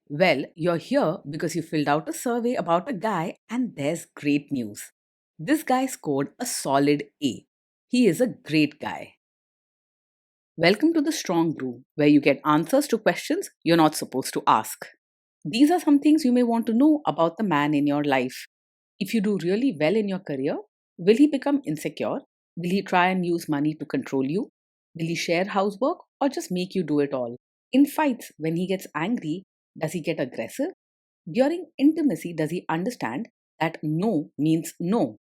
Well, you're here because you filled out a survey about a guy, and there's great news. This guy scored a solid A. He is a great guy. Welcome to the Strong Brew, where you get answers to questions you're not supposed to ask. These are some things you may want to know about the man in your life. If you do really well in your career, will he become insecure? Will he try and use money to control you? Will he share housework or just make you do it all? In fights, when he gets angry, does he get aggressive? During intimacy, does he understand that no means no?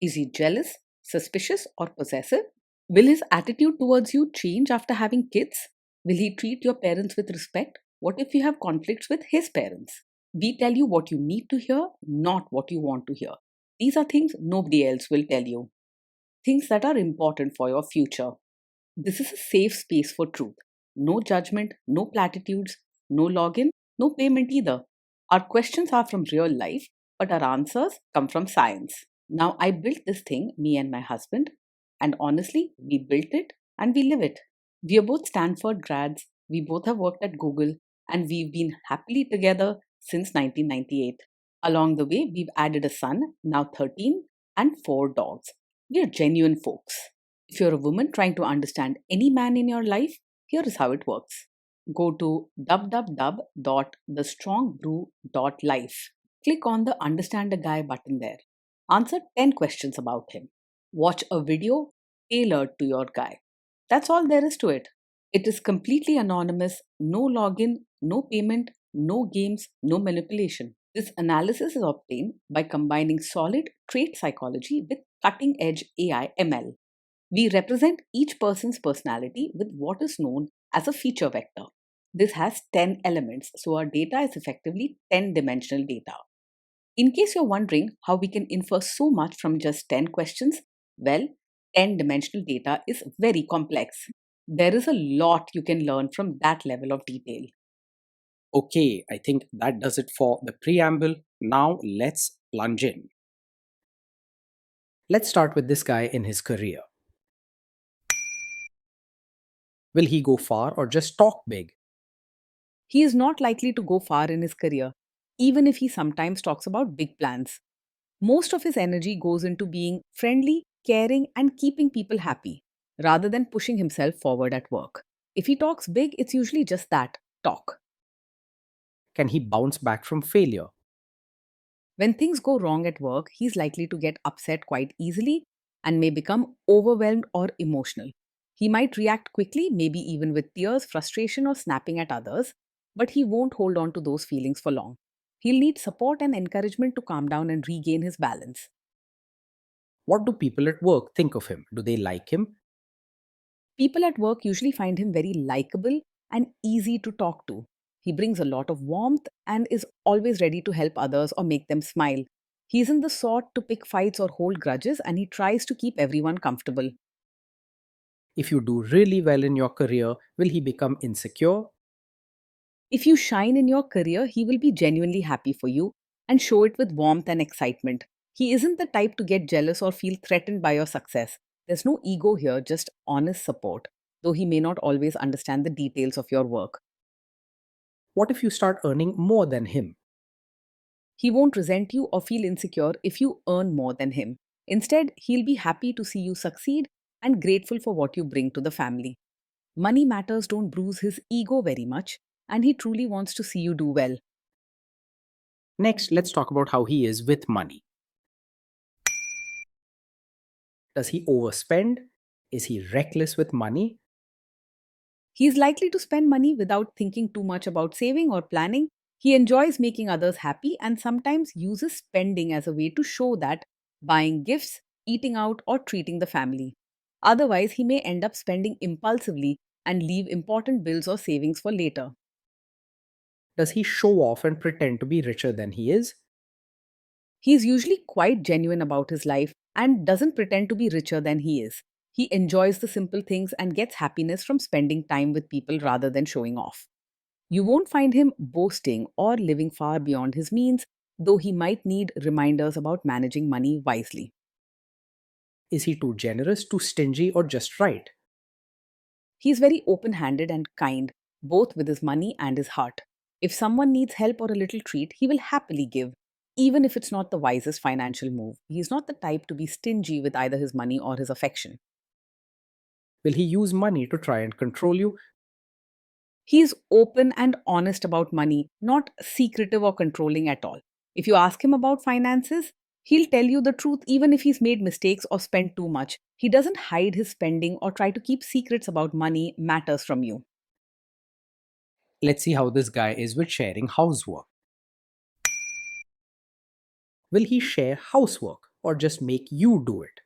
Is he jealous, suspicious, or possessive? Will his attitude towards you change after having kids? Will he treat your parents with respect? What if you have conflicts with his parents? We tell you what you need to hear, not what you want to hear. These are things nobody else will tell you, things that are important for your future. This is a safe space for truth. No judgment, no platitudes, no login, no payment either. Our questions are from real life, but our answers come from science. Now, I built this thing, me and my husband, and honestly, we built it and we live it. We are both Stanford grads, we both have worked at Google, and we've been happily together since 1998. Along the way, we've added a son, now 13, and four dogs. We are genuine folks. If you're a woman trying to understand any man in your life, here is how it works. Go to www.thestrongbrew.life. Click on the Understand a Guy button there. Answer 10 questions about him. Watch a video tailored to your guy. That's all there is to it. It is completely anonymous, no login, no payment, no games, no manipulation. This analysis is obtained by combining solid trait psychology with cutting edge AI ML. We represent each person's personality with what is known as a feature vector. This has 10 elements, so our data is effectively 10 dimensional data. In case you're wondering how we can infer so much from just 10 questions, well, 10 dimensional data is very complex. There is a lot you can learn from that level of detail. Okay, I think that does it for the preamble. Now let's plunge in. Let's start with this guy in his career. Will he go far or just talk big? He is not likely to go far in his career, even if he sometimes talks about big plans. Most of his energy goes into being friendly, caring, and keeping people happy, rather than pushing himself forward at work. If he talks big, it's usually just that talk. Can he bounce back from failure? When things go wrong at work, he's likely to get upset quite easily and may become overwhelmed or emotional. He might react quickly, maybe even with tears, frustration, or snapping at others, but he won't hold on to those feelings for long. He'll need support and encouragement to calm down and regain his balance. What do people at work think of him? Do they like him? People at work usually find him very likable and easy to talk to. He brings a lot of warmth and is always ready to help others or make them smile. He isn't the sort to pick fights or hold grudges, and he tries to keep everyone comfortable. If you do really well in your career, will he become insecure? If you shine in your career, he will be genuinely happy for you and show it with warmth and excitement. He isn't the type to get jealous or feel threatened by your success. There's no ego here, just honest support, though he may not always understand the details of your work. What if you start earning more than him? He won't resent you or feel insecure if you earn more than him. Instead, he'll be happy to see you succeed and grateful for what you bring to the family. Money matters don't bruise his ego very much, and he truly wants to see you do well. Next, let's talk about how he is with money. Does he overspend? Is he reckless with money? He's likely to spend money without thinking too much about saving or planning. He enjoys making others happy and sometimes uses spending as a way to show that buying gifts, eating out, or treating the family. Otherwise, he may end up spending impulsively and leave important bills or savings for later. Does he show off and pretend to be richer than he is? He's usually quite genuine about his life and doesn't pretend to be richer than he is. He enjoys the simple things and gets happiness from spending time with people rather than showing off. You won't find him boasting or living far beyond his means, though he might need reminders about managing money wisely. Is he too generous, too stingy, or just right? He's very open handed and kind, both with his money and his heart. If someone needs help or a little treat, he will happily give, even if it's not the wisest financial move. He's not the type to be stingy with either his money or his affection. Will he use money to try and control you? He is open and honest about money, not secretive or controlling at all. If you ask him about finances, he'll tell you the truth even if he's made mistakes or spent too much. He doesn't hide his spending or try to keep secrets about money matters from you. Let's see how this guy is with sharing housework. Will he share housework or just make you do it?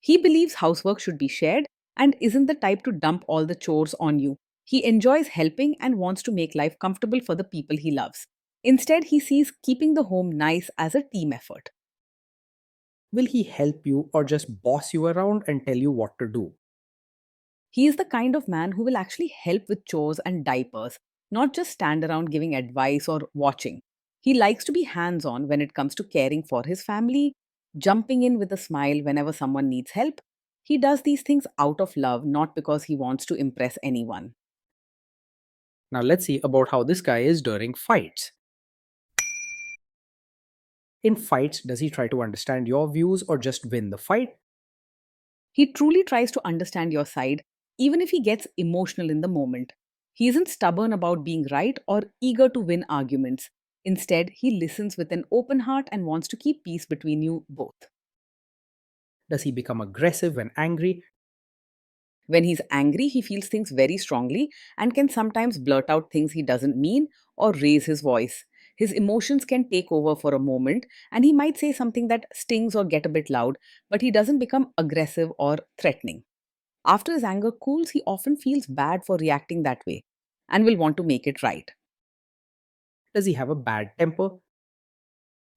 He believes housework should be shared and isn't the type to dump all the chores on you. He enjoys helping and wants to make life comfortable for the people he loves. Instead, he sees keeping the home nice as a team effort. Will he help you or just boss you around and tell you what to do? He is the kind of man who will actually help with chores and diapers, not just stand around giving advice or watching. He likes to be hands on when it comes to caring for his family, jumping in with a smile whenever someone needs help. He does these things out of love, not because he wants to impress anyone. Now let's see about how this guy is during fights. In fights, does he try to understand your views or just win the fight? He truly tries to understand your side, even if he gets emotional in the moment. He isn't stubborn about being right or eager to win arguments. Instead, he listens with an open heart and wants to keep peace between you both. Does he become aggressive when angry? When he's angry, he feels things very strongly and can sometimes blurt out things he doesn't mean or raise his voice. His emotions can take over for a moment, and he might say something that stings or get a bit loud, but he doesn't become aggressive or threatening. After his anger cools, he often feels bad for reacting that way and will want to make it right. Does he have a bad temper?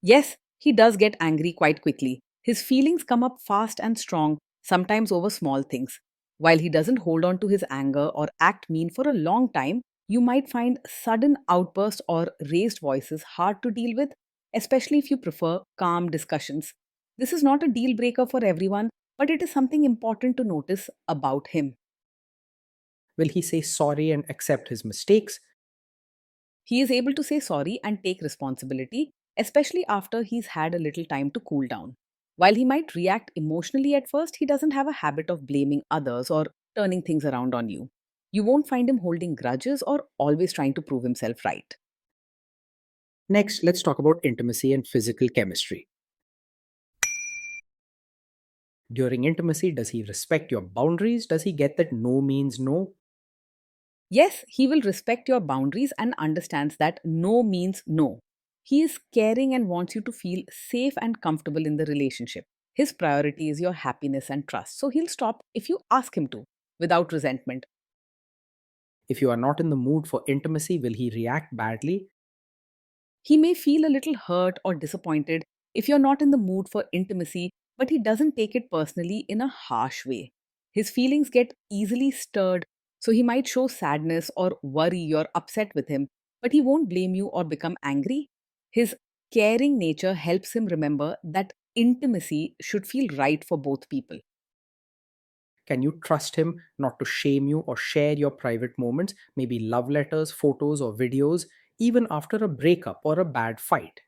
Yes, he does get angry quite quickly. His feelings come up fast and strong, sometimes over small things. While he doesn't hold on to his anger or act mean for a long time, you might find sudden outbursts or raised voices hard to deal with, especially if you prefer calm discussions. This is not a deal breaker for everyone, but it is something important to notice about him. Will he say sorry and accept his mistakes? He is able to say sorry and take responsibility, especially after he's had a little time to cool down. While he might react emotionally at first, he doesn't have a habit of blaming others or turning things around on you. You won't find him holding grudges or always trying to prove himself right. Next, let's talk about intimacy and physical chemistry. During intimacy, does he respect your boundaries? Does he get that no means no? Yes, he will respect your boundaries and understands that no means no. He is caring and wants you to feel safe and comfortable in the relationship. His priority is your happiness and trust, so he'll stop if you ask him to, without resentment. If you are not in the mood for intimacy, will he react badly? He may feel a little hurt or disappointed if you're not in the mood for intimacy, but he doesn't take it personally in a harsh way. His feelings get easily stirred, so he might show sadness or worry you're upset with him, but he won't blame you or become angry. His caring nature helps him remember that intimacy should feel right for both people. Can you trust him not to shame you or share your private moments, maybe love letters, photos, or videos, even after a breakup or a bad fight?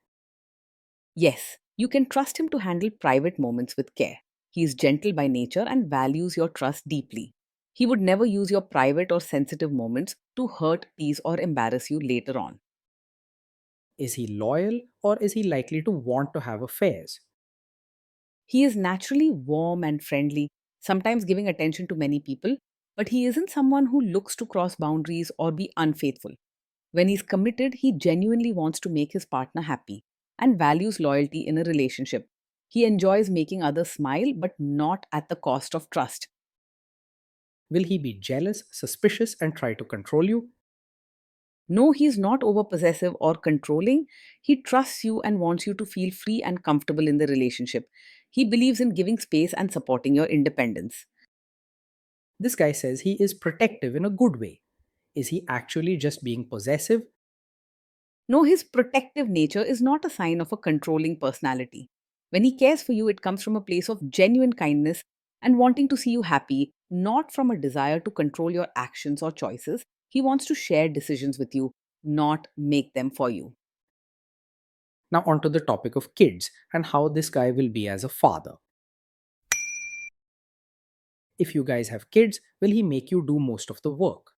Yes, you can trust him to handle private moments with care. He is gentle by nature and values your trust deeply. He would never use your private or sensitive moments to hurt, tease, or embarrass you later on. Is he loyal or is he likely to want to have affairs? He is naturally warm and friendly, sometimes giving attention to many people, but he isn't someone who looks to cross boundaries or be unfaithful. When he's committed, he genuinely wants to make his partner happy and values loyalty in a relationship. He enjoys making others smile, but not at the cost of trust. Will he be jealous, suspicious, and try to control you? No, he's not overpossessive or controlling. He trusts you and wants you to feel free and comfortable in the relationship. He believes in giving space and supporting your independence. This guy says he is protective in a good way. Is he actually just being possessive? No, his protective nature is not a sign of a controlling personality. When he cares for you, it comes from a place of genuine kindness and wanting to see you happy, not from a desire to control your actions or choices. He wants to share decisions with you, not make them for you. Now, onto the topic of kids and how this guy will be as a father. If you guys have kids, will he make you do most of the work?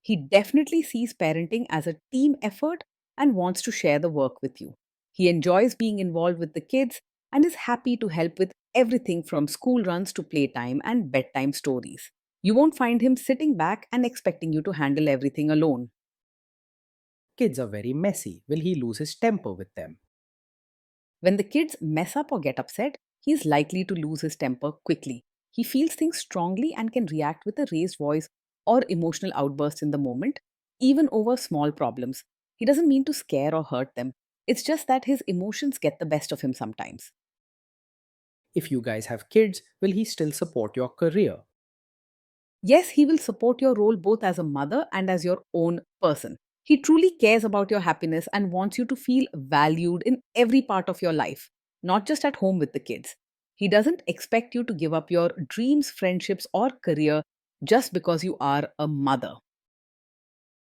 He definitely sees parenting as a team effort and wants to share the work with you. He enjoys being involved with the kids and is happy to help with everything from school runs to playtime and bedtime stories. You won't find him sitting back and expecting you to handle everything alone. Kids are very messy. Will he lose his temper with them? When the kids mess up or get upset, he is likely to lose his temper quickly. He feels things strongly and can react with a raised voice or emotional outbursts in the moment, even over small problems. He doesn't mean to scare or hurt them. It's just that his emotions get the best of him sometimes. If you guys have kids, will he still support your career? Yes, he will support your role both as a mother and as your own person. He truly cares about your happiness and wants you to feel valued in every part of your life, not just at home with the kids. He doesn't expect you to give up your dreams, friendships, or career just because you are a mother.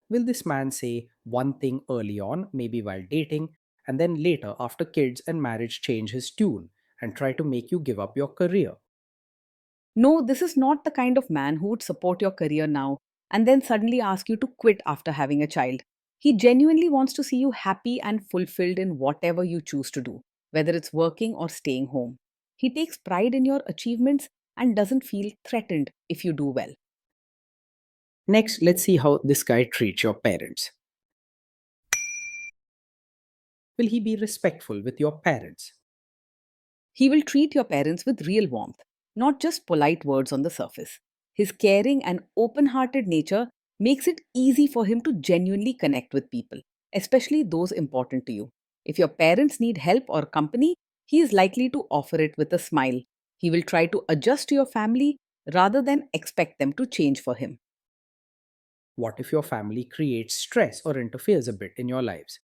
Will this man say one thing early on, maybe while dating, and then later, after kids and marriage, change his tune and try to make you give up your career? No, this is not the kind of man who would support your career now and then suddenly ask you to quit after having a child. He genuinely wants to see you happy and fulfilled in whatever you choose to do, whether it's working or staying home. He takes pride in your achievements and doesn't feel threatened if you do well. Next, let's see how this guy treats your parents. Will he be respectful with your parents? He will treat your parents with real warmth, not just polite words on the surface. His caring and open hearted nature makes it easy for him to genuinely connect with people, especially those important to you. If your parents need help or company, he is likely to offer it with a smile. He will try to adjust to your family rather than expect them to change for him. What if your family creates stress or interferes a bit in your lives?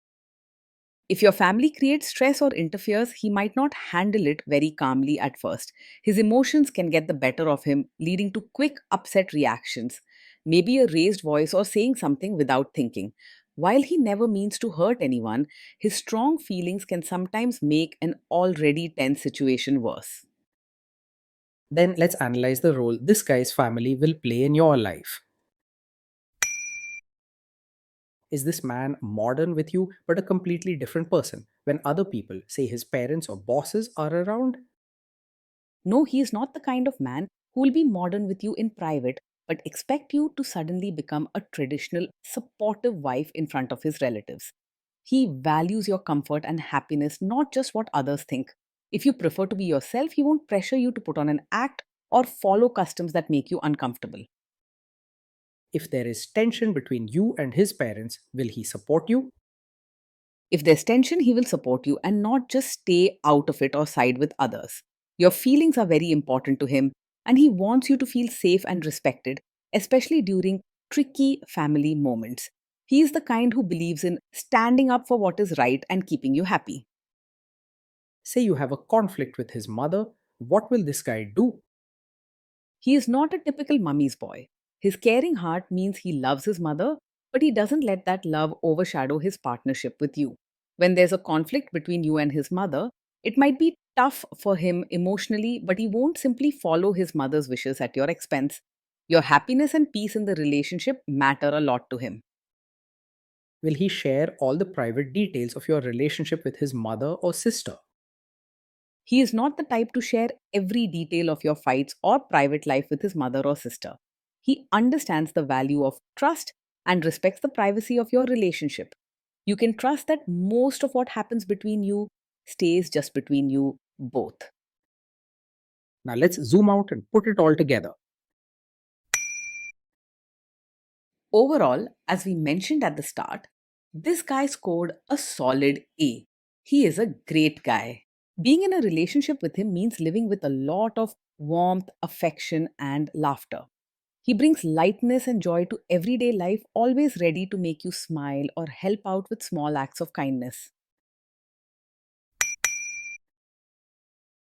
If your family creates stress or interferes, he might not handle it very calmly at first. His emotions can get the better of him, leading to quick, upset reactions, maybe a raised voice or saying something without thinking. While he never means to hurt anyone, his strong feelings can sometimes make an already tense situation worse. Then let's analyze the role this guy's family will play in your life. Is this man modern with you but a completely different person when other people, say his parents or bosses, are around? No, he is not the kind of man who will be modern with you in private, but expect you to suddenly become a traditional, supportive wife in front of his relatives. He values your comfort and happiness, not just what others think. If you prefer to be yourself, he won't pressure you to put on an act or follow customs that make you uncomfortable. If there is tension between you and his parents, will he support you? If there's tension, he will support you and not just stay out of it or side with others. Your feelings are very important to him, and he wants you to feel safe and respected, especially during tricky family moments. He is the kind who believes in standing up for what is right and keeping you happy. Say you have a conflict with his mother, what will this guy do? He is not a typical mummy's boy. His caring heart means he loves his mother, but he doesn't let that love overshadow his partnership with you. When there's a conflict between you and his mother, it might be tough for him emotionally, but he won't simply follow his mother's wishes at your expense. Your happiness and peace in the relationship matter a lot to him. Will he share all the private details of your relationship with his mother or sister? He is not the type to share every detail of your fights or private life with his mother or sister. He understands the value of trust and respects the privacy of your relationship. You can trust that most of what happens between you stays just between you both. Now let's zoom out and put it all together. Overall, as we mentioned at the start, this guy scored a solid A. He is a great guy. Being in a relationship with him means living with a lot of warmth, affection, and laughter. He brings lightness and joy to everyday life, always ready to make you smile or help out with small acts of kindness.